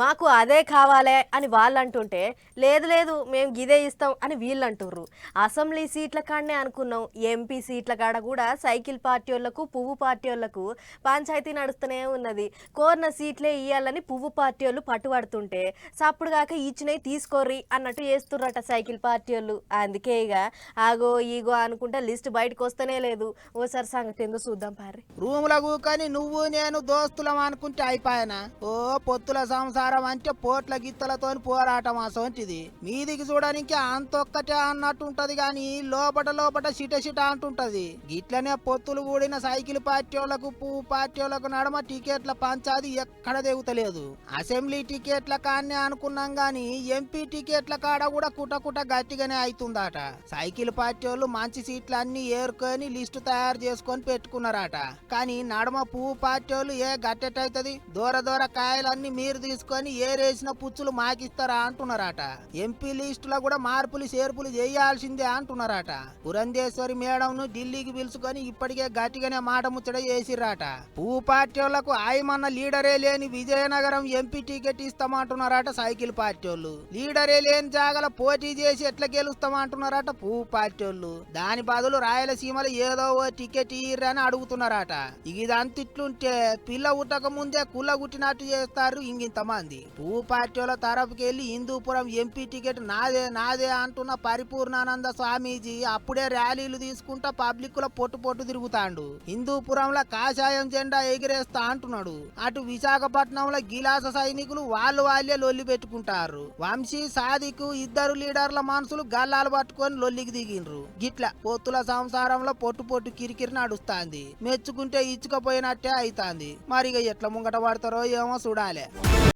మాకు అదే కావాలే అని వాళ్ళు అంటుంటే లేదు లేదు మేము గిదే ఇస్తాం అని వీళ్ళు అంటుర్రు. అసెంబ్లీ సీట్ల కాడనే అనుకున్నాం, ఎంపీ సీట్ల కాడ కూడా సైకిల్ పార్టీ వాళ్ళకు పువ్వు పార్టీ వాళ్ళకు పంచాయతీ నడుస్తూనే ఉన్నది. కోరిన సీట్లే ఇయ్యాలని పువ్వు పార్టీ వాళ్ళు పట్టుబడుతుంటే సప్పుడు కాక ఇచ్చినవి తీసుకోర్రి అన్నట్టు చేస్తుర్రట సైకిల్ పార్టీ వాళ్ళు. అందుకే ఇక ఆగో ఈగో అనుకుంటా లిస్ట్ బయటకు వస్తేనే లేదు. ఓసారి సంగతి ఏందో చూద్దాం పారి. రూముల కూకొని నువ్వు నేను దోస్తులం అనుకుంటే అయిపోయానా? ఓ పొత్తుల సంసారం అంటే పోట్ల గిత్తలతో పోరాటం అసోంటిది. మీదికి చూడడానికి అంతొక్కటే అన్నట్టుంటది గాని లోపట లోపట చిట అంటుంటది. గిట్లనే పొత్తులు కూడిన సైకిల్ పార్టీ వాళ్ళకు పువ్వు పార్టీ వాళ్ళకు నడమ టికెట్ల పంచాది ఎక్కడ దిగుతలేదు. అసెంబ్లీ టికెట్ల కాన్నే అనుకున్నాం గాని ఎంపీ టికెట్ల కాడ కూడా కుట గట్టిగానే అవుతుందట. సైకిల్ పార్టీ వాళ్ళు మంచి సీట్లు అన్ని ఏరుకొని లిస్టు తయారు చేసుకొని పెట్టుకున్నారట. కానీ నడమ పువ్వు పార్టీ వాళ్ళు ఏ గట్టెటైతది, దూర కాయలన్నీ మీరు తీసుకొని ఏరేసిన పుచ్చులు మాకిస్తారా అంటున్నారట. ఎంపీ లిస్టులో కూడా మార్పులు చేర్పులు చేయాల్సిందే అంటున్నారట. పురంధేశ్వరి మేడంను ఢిల్లీకి పిలుచుకొని ఇప్పటికే గట్టిగానే మాట ముచ్చట చేసిర్రట. పువ్వు పార్టీ వాళ్లకు ఆయమన్న లీడరే లేని విజయనగరం ఎంపీ టికెట్ ఇస్తామంటున్నారట సైకిల్ పార్టీ వాళ్ళు. లీడరే లేని జాగల పోటీ చేసి ఎట్లా గెలుస్తామంటున్నారట పువ్వు పార్టీ వాళ్ళు. దాని బదులు రాయలసీమలో ఏదో ఓ టికెట్ ఇయ్యరని అడుగుతున్నారట. ఇదంతిట్లుంటే పిల్ల ఉట్టక ముందే కుల్ల గుట్టినట్టు చేస్తారు ఇంగింతమంది. పువ్వు పార్టీ వాళ్ళ తరపుకి వెళ్లి హిందూపురం ఎంపీ టికెట్ నాదే అంటున్న పరిపూర్ణానంద స్వామీజీ అప్పుడే ర్యాలీలు తీసుకుంటా పబ్లిక్ లో పొట్టు తిరుగుతాండు. హిందూపురంలో కాషాయం జెండా ఎగిరేస్తా అంటున్నాడు. అటు విశాఖపట్నంలో గిలాస సైనికులు వాళ్ళే లొల్లి పెట్టుకుంటారు. వంశీ సాదికు ఇద్దరు లీడర్ల మనసులు గల్లాలు పట్టుకొని లొల్లికి దిగిండ్రు. గిట్ల పొత్తుల సంసారంలో పొట్టు కిరికిరి నడుస్తాంది. మెచ్చుకుంటే ఇచ్చుకపోయినట్టే అయితాంది. మరిగా ఎట్లా ముంగట పడతారో ఏమో చూడాలి.